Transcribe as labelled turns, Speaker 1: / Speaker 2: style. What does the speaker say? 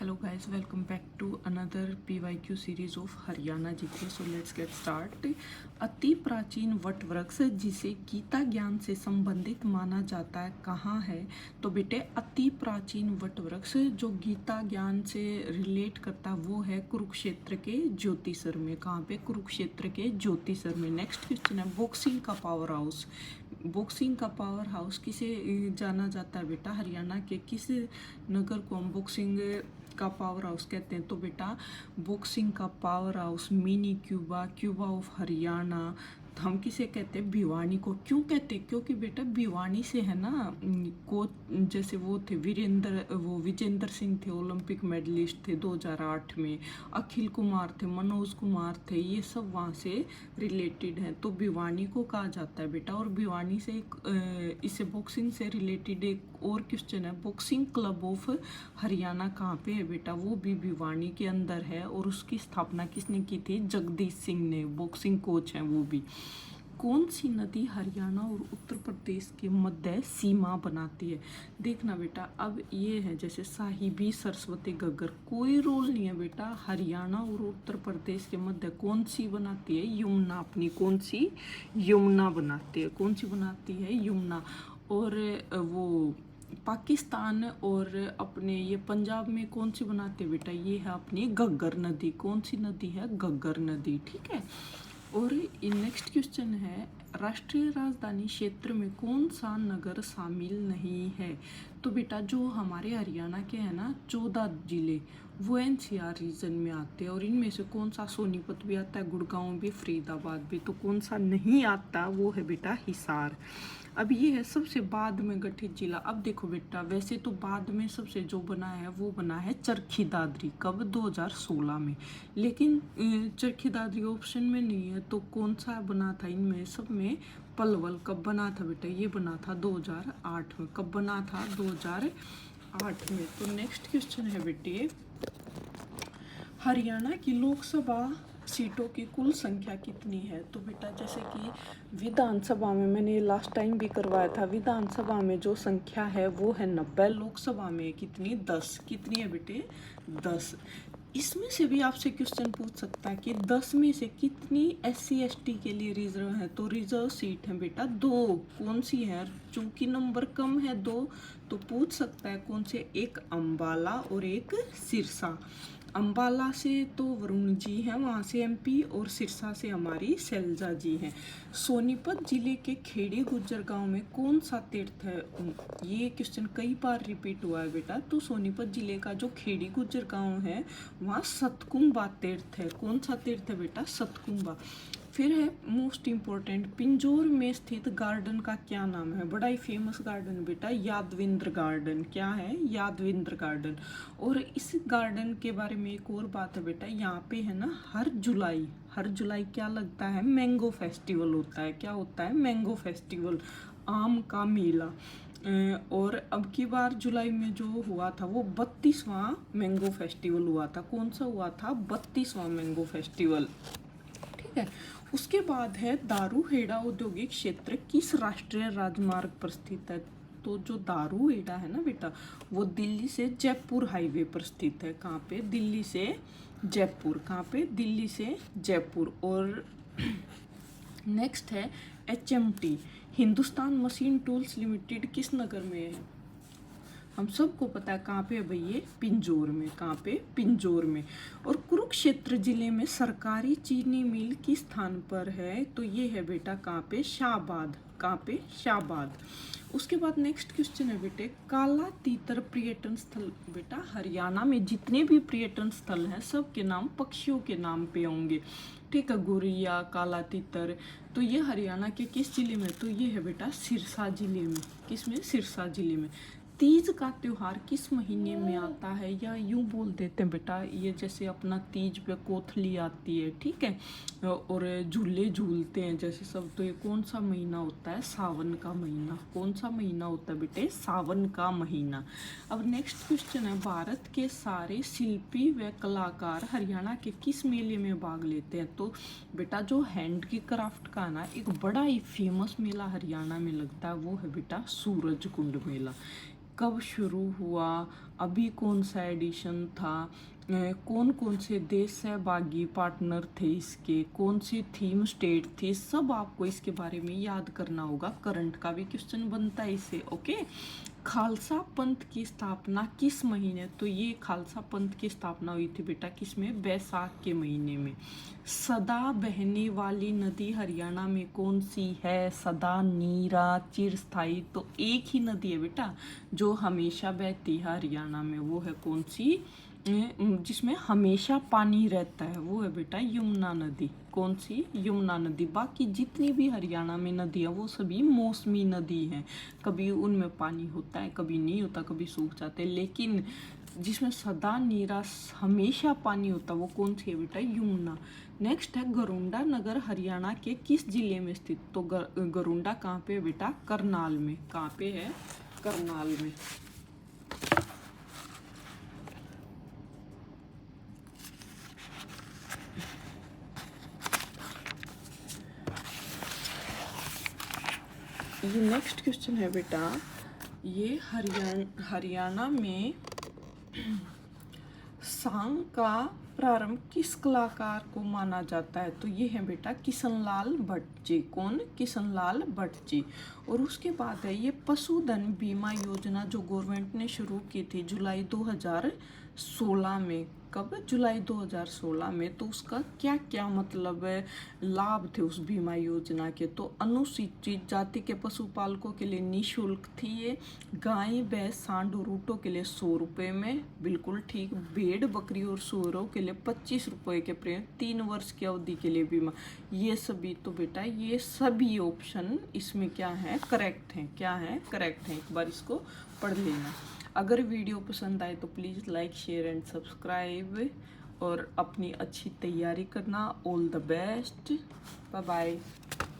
Speaker 1: Hello guys, welcome back to another PYQ series of Haryana GK. So let's get start. अति प्राचीन what वृक्ष जिसे गीता ज्ञान से संबंधित माना जाता है कहाँ है? तो बेटे अति प्राचीन वट वृक्ष जो गीता ज्ञान से रिलेट करता वो है कुरुक्षेत्र के ज्योतिसर में. कहाँ पे? कुरुक्षेत्र के ज्योतिसर में. नेक्स्ट क्वेश्चन है बॉक्सिंग का पावर हाउस. बॉक्सिंग का पावर हाउस किसे जाना जाता है बेटा? हरियाणा के किस नगर को हम बॉक्सिंग का पावर हाउस कहते हैं? तो बेटा बॉक्सिंग का power house mini Cuba, Cuba of Haryana. हम किसे कहते हैं? भिवानी को. क्यों कहते हैं? क्योंकि बेटा भिवानी से है ना कोच, जैसे वो थे विजेंद्र सिंह थे, ओलंपिक मेडलिस्ट थे 2008 में. अखिल कुमार थे, मनोज कुमार थे, ये सब वहाँ से रिलेटेड हैं. तो भिवानी को कहा जाता है बेटा. और भिवानी से इससे बॉक्सिंग से रिलेटेड एक और क्वेश्चन है. बॉक्सिंग क्लब ऑफ हरियाणा कहाँ पे है बेटा? वो भी भिवानी के अंदर है. और उसकी स्थापना किसने की थी? जगदीश सिंह ने. बॉक्सिंग कोच हैं वो भी. कौन सी नदी हरियाणा और उत्तर प्रदेश के मध्य सीमा बनाती है? देखना बेटा, अब ये है जैसे साहिबी, सरस्वती, घग्गर, कोई रोल नहीं है बेटा. हरियाणा और उत्तर प्रदेश के मध्य कौन सी बनाती है? यमुना. अपनी कौन सी? यमुना बनाती है. कौन सी बनाती है? यमुना. और वो पाकिस्तान और अपने ये पंजाब में कौन सी बनाते हैं बेटा? ये है अपनी घग्गर नदी. कौन सी नदी है? घग्गर नदी. ठीक है. और नेक्स्ट क्वेश्चन है राष्ट्रीय राजधानी क्षेत्र में कौन सा नगर शामिल नहीं है? तो बेटा जो हमारे हरियाणा के हैं ना 14 जिले वो एनसीआर रीजन में आते हैं. और इनमें से कौन सा? सोनीपत भी आता है, गुड़गांव भी, फरीदाबाद भी. तो कौन सा नहीं आता? वो है बेटा हिसार. अब ये है सबसे बाद में गठित जिला. अब देखो बेटा वैसे तो बाद में सबसे जो बना है वो बना है चरखी दादरी. कब? 2016 में. लेकिन चरखी दादरी ऑप्शन में नहीं है. तो कौन सा बना था इनमें सब में? पलवल. कब बना था बेटा? ये बना था 2008 में. कब बना था? 2008 में. तो नेक्स्ट क्वेश्चन है बेटे हरियाणा की लोकसभा सीटों की कुल संख्या कितनी है? तो बेटा जैसे कि विधानसभा में मैंने लास्ट टाइम भी करवाया था, विधानसभा में जो संख्या है वो है 90. लोकसभा में कितनी? 10. कितनी है बेटे? 10. इसमें से भी आपसे क्वेश्चन पूछ सकता है कि 10 में से कितनी SC ST के लिए रिजर्व है? तो रिजर्व सीट है बेटा 2. कौन सी है? चूंकि नंबर कम है 2 तो पूछ सकता है कौन से? एक अम्बाला और एक सिरसा. अम्बाला से तो वरुण जी हैं वहाँ से MP, और सिरसा से हमारी शैलजा जी हैं. सोनीपत जिले के खेड़ी गुज्जर गांव में कौन सा तीर्थ है? ये क्वेश्चन कई बार रिपीट हुआ है बेटा. तो सोनीपत जिले का जो खेड़ी गुज्जर गांव है वहाँ सतकुंबा तीर्थ है. कौन सा तीर्थ है बेटा? सतकुंबा. फिर है मोस्ट इम्पोर्टेंट पिंजौर में स्थित गार्डन का क्या नाम है? बड़ा ही फेमस गार्डन बेटा यादविंद्र गार्डन. क्या है? यादविंद्र गार्डन. और इस गार्डन के बारे में एक और बात है बेटा, यहाँ पे है ना हर जुलाई क्या लगता है? मैंगो फेस्टिवल होता है. क्या होता है? मैंगो फेस्टिवल, आम का मेला. और अब की बार जुलाई में जो हुआ था वो 32वां मैंगो फेस्टिवल हुआ था. कौन सा हुआ था? 32वां मैंगो फेस्टिवल. ठीक है. उसके बाद है दारूहेड़ा औद्योगिक क्षेत्र किस राष्ट्रीय राजमार्ग पर स्थित है? तो जो दारूहेड़ा है ना बेटा वो दिल्ली से जयपुर हाईवे पर स्थित है. कहाँ पे? दिल्ली से जयपुर. कहाँ पे? दिल्ली से जयपुर. और नेक्स्ट है HMT Hindustan machine tools limited किस नगर में है? हम सबको पता है कहाँ पे है भाई? ये पिंजौर में. कहाँ पे? पिंजौर में. और कुरुक्षेत्र जिले में सरकारी चीनी मिल किस स्थान पर है? तो ये है बेटा कहाँ पे? शाहबाद. कहाँ पे? शाहबाद. उसके बाद नेक्स्ट क्वेश्चन है बेटे काला तीतर पर्यटन स्थल. बेटा हरियाणा में जितने भी पर्यटन स्थल हैं सब के नाम पक्षियों के नाम पे होंगे. ठीक है. गोरिया, काला तीतर. तो ये हरियाणा के किस जिले में? तो ये है बेटा सिरसा जिले में. किसमें? सिरसा जिले में. तीज का त्योहार किस महीने में आता है? या यूं बोल देते हैं बेटा ये जैसे अपना तीज पे कोथली आती है. ठीक है. और झूले झूलते हैं जैसे सब. तो ये कौन सा महीना होता है? सावन का महीना. कौन सा महीना होता है बेटे? सावन का महीना. अब नेक्स्ट क्वेश्चन है भारत के सारे शिल्पी व कलाकार हरियाणा के किस मेले में भाग लेते हैं? तो बेटा जो हैंड की क्राफ्ट का ना एक बड़ा ही फेमस मेला हरियाणा में लगता है वो है बेटा सूरज कुंड मेला. कब शुरू हुआ, अभी कौन सा एडिशन था, कौन कौन से देश सहभागी पार्टनर थे इसके, कौन सी थीम स्टेट थी, सब आपको इसके बारे में याद करना होगा। करंट का भी क्वेश्चन बनता है इससे। ओके, खालसा पंथ की स्थापना किस महीने, तो ये खालसा पंथ की स्थापना हुई थी बेटा किसमें, बैसाख के महीने में। सदा बहने वाली नदी हरियाणा में कौन सी है, सदा, नीरा, चिरस्थायी, तो एक ही नदी है बेटा जो हमेशा बहती है हरियाणा में, वो है कौन सी, जिसमें हमेशा पानी रहता है, वो है बेटा यमुना नदी। कौन सी, यमुना नदी। बाकी जितनी भी हरियाणा में नदी है वो सभी मौसमी नदी हैं, कभी उनमें पानी होता है, कभी नहीं होता, कभी सूख जाते हैं, लेकिन जिसमें सदा नीरा हमेशा पानी होता है वो कौन सी है बेटा, यमुना। नेक्स्ट है गरुंडा नगर हरियाणा के किस जिले में स्थित, तो गरुंडा कहाँ पे है बेटा, करनाल में। कहाँ पे है, करनाल में। ये नेक्स्ट क्वेश्चन है बेटा, ये हरियाणा में सांग का प्रारंभ किस कलाकार को माना जाता है, तो ये है बेटा किशनलाल भट्ट जी। कौन, किशनलाल भट्ट जी। और उसके बाद है ये पशुधन बीमा योजना जो गवर्नमेंट ने शुरू की थी जुलाई 2016 में। कब, जुलाई 2016 में। तो उसका क्या क्या मतलब है, लाभ थे उस बीमा योजना के, तो अनुसूचित जाति के पशुपालकों के लिए निःशुल्क थी ये, गाय भैंस सांड और ऊँटों के लिए 100 रुपये में, बिल्कुल ठीक। भेड़ बकरी और सूअरों के लिए 25 रुपये के प्रीमियम, 3 वर्ष की अवधि के लिए बीमा। ये सभी, तो बेटा ये सभी ऑप्शन इसमें क्या है, करेक्ट हैं। क्या है, करेक्ट हैं। एक बार इसको पढ़ लेना। अगर वीडियो पसंद आए तो please like, share and subscribe, और अपनी अच्छी तैयारी करना। All the best, bye bye.